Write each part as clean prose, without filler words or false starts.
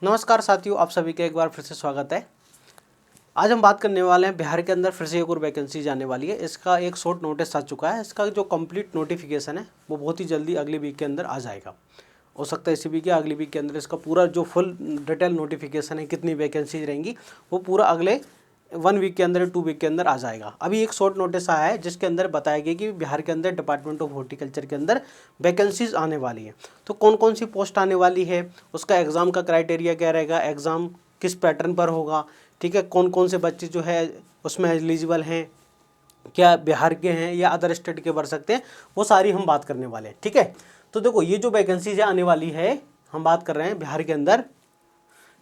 नमस्कार साथियों, आप सभी का एक बार फिर से स्वागत है। आज हम बात करने वाले हैं बिहार के अंदर फिर से एक और वैकेंसी जाने वाली है। इसका एक शॉर्ट नोटिस आ चुका है। इसका जो कंप्लीट नोटिफिकेशन है वो बहुत ही जल्दी अगली वीक के अंदर आ जाएगा। हो सकता है इसी वीक या अगली वीक के अंदर इसका पूरा जो फुल डिटेल नोटिफिकेशन है, कितनी वैकेंसीज रहेंगी, वो पूरा अगले 1 वीक के अंदर 2 वीक के अंदर आ जाएगा। अभी एक शॉर्ट नोटिस आया है जिसके अंदर बताया गया कि बिहार के अंदर डिपार्टमेंट ऑफ हॉर्टिकल्चर के अंदर वैकेंसीज आने वाली है। तो कौन कौन सी पोस्ट आने वाली है, उसका एग्ज़ाम का क्राइटेरिया क्या रहेगा, एग्ज़ाम किस पैटर्न पर होगा, ठीक है, कौन कौन से बच्चे जो है उसमें एलिजिबल हैं, क्या बिहार के हैं या अदर स्टेट के भर सकते हैं, वो सारी हम बात करने वाले हैं। ठीक है, तो देखो ये जो वैकेंसीज आने वाली है, हम बात कर रहे हैं बिहार के अंदर।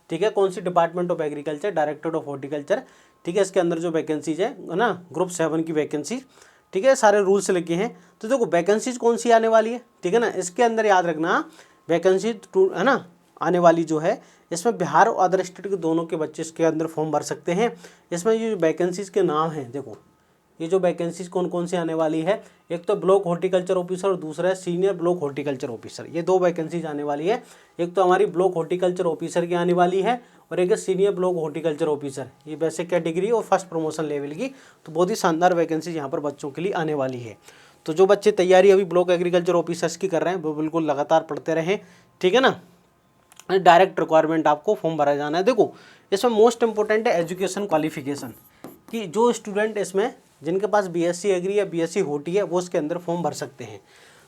ठीक है, कौन सी, department of agriculture, directorate of horticulture. ठीक है, इसके अंदर जो वैकेंसीज है ना, ग्रुप 7 की वैकेंसी। ठीक है, सारे रूल्स लिखे हैं। तो देखो वैकेंसीज कौन सी आने वाली है, ठीक है ना, इसके अंदर याद रखना वैकेंसी है ना आने वाली जो है, इसमें बिहार और अदर स्टेट के दोनों के बच्चे इसके अंदर फॉर्म भर सकते हैं। इसमें ये वैकेंसीज के नाम हैं, देखो ये जो वैकेंसीज कौन कौन सी आने वाली है, एक तो ब्लॉक हॉर्टिकल्चर ऑफिसर और दूसरा है सीनियर ब्लॉक हॉर्टिकल्चर ऑफिसर। ये दो वैकेंसीज आने वाली है। एक तो हमारी ब्लॉक हॉर्टिकल्चर ऑफिसर की आने वाली है और एक है सीनियर ब्लॉक हॉर्टिकल्चर ऑफिसर। ये बेसिक कैटेगरी और फर्स्ट प्रमोशन लेवल की। तो बहुत ही शानदार वैकेंसी यहाँ पर बच्चों के लिए आने वाली है। तो जो बच्चे तैयारी अभी ब्लॉक एग्रीकल्चर ऑफिसर्स की कर रहे हैं वो बिल्कुल लगातार पढ़ते रहें। ठीक है ना, डायरेक्ट रिक्वायरमेंट आपको फॉर्म भरा जाना है। देखो इसमें मोस्ट इंपॉर्टेंट है एजुकेशन क्वालिफिकेशन, कि जो स्टूडेंट इसमें जिनके पास बीएससी एग्री या बीएससी होटी है वो इसके अंदर फॉर्म भर सकते हैं।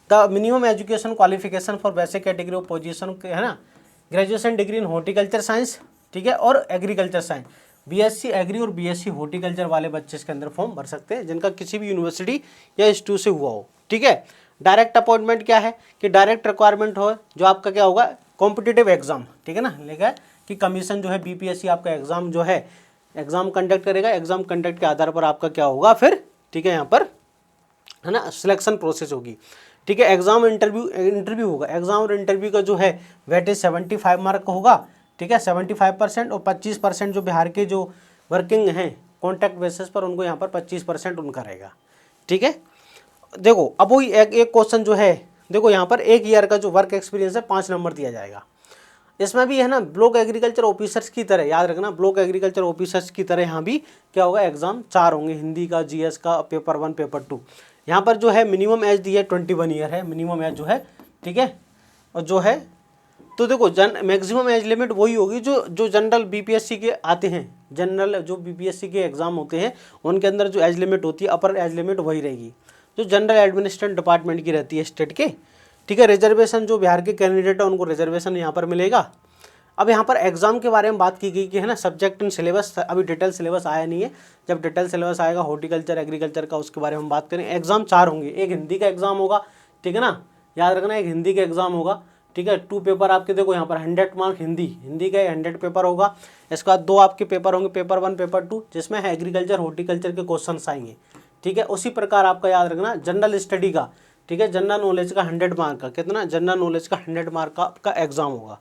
The minimum education qualification for basic category of position है ना, graduation degree in horticulture science, ठीक है, और एग्रीकल्चर साइंस। बीएससी एग्री और बीएससी हॉर्टिकल्चर वाले बच्चे इसके अंदर फॉर्म भर सकते हैं जिनका किसी भी यूनिवर्सिटी या इंस्टीट्यूट से हुआ हो। ठीक है, डायरेक्ट अपॉइंटमेंट क्या है कि डायरेक्ट रिक्वायरमेंट हो जो आपका क्या होगा, कॉम्पिटिटिव एग्जाम। ठीक है ना, लिखा है कि कमीशन जो है बीपीएससी आपका एग्जाम जो है एग्जाम कंडक्ट करेगा। एग्जाम कंडक्ट के आधार पर आपका क्या होगा फिर, ठीक है, यहाँ पर है ना सिलेक्शन प्रोसेस होगी। ठीक है, एग्जाम इंटरव्यू होगा। एग्जाम और इंटरव्यू का जो है वेटेज 75 मार्क का होगा। ठीक है, 75% और 25% जो बिहार के जो वर्किंग हैं कॉन्ट्रैक्ट बेसिस पर, उनको यहाँ पर 25% उनका रहेगा। ठीक है, देखो अब वही एक क्वेश्चन जो है, देखो यहाँ पर 1 ईयर का जो वर्क एक्सपीरियंस है 5 नंबर दिया जाएगा। इसमें भी है ना ब्लॉक एग्रीकल्चर ऑफिसर्स की तरह, याद रखना ब्लॉक एग्रीकल्चर ऑफिसर्स की तरह यहाँ भी क्या होगा, एग्जाम 4 होंगे, हिंदी का, जीएस का, पेपर 1 पेपर 2। यहाँ पर जो है मिनिमम एज दी है 21 ईयर है मिनिमम एज जो है। ठीक है, और जो है तो देखो मैक्सिमम एज लिमिट वही होगी जो जनरल बीपीएससी के आते हैं। जनरल जो बीपीएससी के एग्जाम होते हैं उनके अंदर जो एज लिमिट होती है, अपर एज लिमिट वही रहेगी जो जनरल एडमिनिस्ट्रेशन डिपार्टमेंट की रहती है स्टेट के। ठीक है, रिजर्वेशन जो बिहार के कैंडिडेट है उनको रिजर्वेशन यहाँ पर मिलेगा। अब यहाँ पर एग्जाम के बारे में बात की गई कि है ना सब्जेक्ट एंड सिलेबस, अभी डिटेल सिलेबस आया नहीं है। जब डिटेल सिलेबस आएगा हॉर्टिकल्चर एग्रीकल्चर का उसके बारे में हम बात करें। एग्जाम 4 होंगे, एक हिंदी का एग्जाम होगा, ठीक है ना, याद रखना एक हिंदी का एग्जाम होगा। ठीक है, 2 पेपर आपके, देखो यहाँ पर 100 मार्क हिंदी का 100 पेपर होगा। इसके बाद 2 आपके पेपर होंगे, पेपर 1 पेपर 2, जिसमें एग्रीकल्चर हॉर्टिकल्चर के क्वेश्चन आएंगे। ठीक है, उसी प्रकार आपका याद रखना जनरल स्टडी का, ठीक है, जनरल नॉलेज का 100 मार्क का, कितना, जनरल नॉलेज का 100 मार्क का आपका एग्जाम होगा।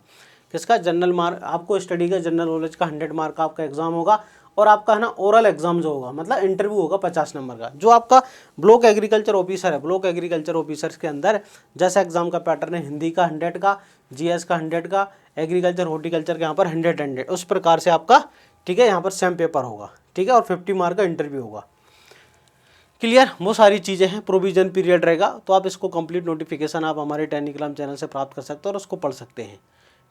किसका, जनरल मार्क, आपको स्टडी का जनरल नॉलेज का 100 मार्क का आपका एग्जाम होगा। और आपका है ना ओरल एग्जाम जो होगा, मतलब इंटरव्यू होगा 50 नंबर का। जो आपका ब्लॉक एग्रीकल्चर ऑफिसर है, ब्लॉक एग्रीकल्चर ऑफिसर्स के अंदर जैसा एग्जाम का पैटर्न है, हिंदी का 100 का, जीएस का 100 का, एग्रीकल्चर हॉर्टिकल्चर के यहाँ पर 100 उस प्रकार से आपका, ठीक है, यहाँ पर सेम पेपर होगा। ठीक है, और 50 मार्क का इंटरव्यू होगा। क्लियर, वो सारी चीज़ें हैं। प्रोविजन पीरियड रहेगा, तो आप इसको कंप्लीट नोटिफिकेशन आप हमारे टेलीग्राम चैनल से प्राप्त कर सकते हो और उसको पढ़ सकते हैं।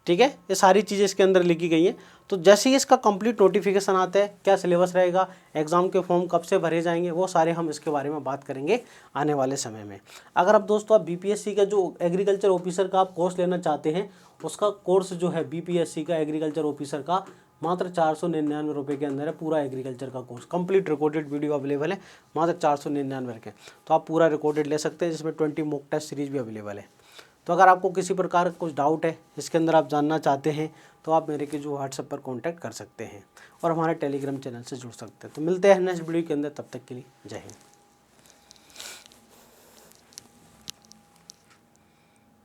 ठीक है, ये सारी चीज़ें इसके अंदर लिखी गई हैं। तो जैसे ही इसका कंप्लीट नोटिफिकेशन आता है, क्या सिलेबस रहेगा, एग्जाम के फॉर्म कब से भरे जाएंगे, वो सारे हम इसके बारे में बात करेंगे आने वाले समय में। अगर आप दोस्तों आप बीपीएससी का जो एग्रीकल्चर ऑफिसर का आप कोर्स लेना चाहते हैं, उसका कोर्स जो है बीपीएससी का एग्रीकल्चर ऑफिसर का मात्र 499 रुपये के अंदर है। पूरा एग्रीकल्चर का course complete recorded video available है मात्र 499 के। तो आप पूरा रिकॉर्डेड ले सकते हैं, जिसमें 20 मॉक टेस्ट सीरीज भी अवेलेबल है। तो अगर आपको किसी प्रकार का कुछ डाउट है, इसके अंदर आप जानना चाहते हैं, तो आप मेरे के जो व्हाट्सएप पर कांटेक्ट कर सकते हैं और हमारे टेलीग्राम चैनल से जुड़ सकते हैं। तो मिलते हैं नेक्स्ट वीडियो के अंदर, तब तक के लिए जय हिंद।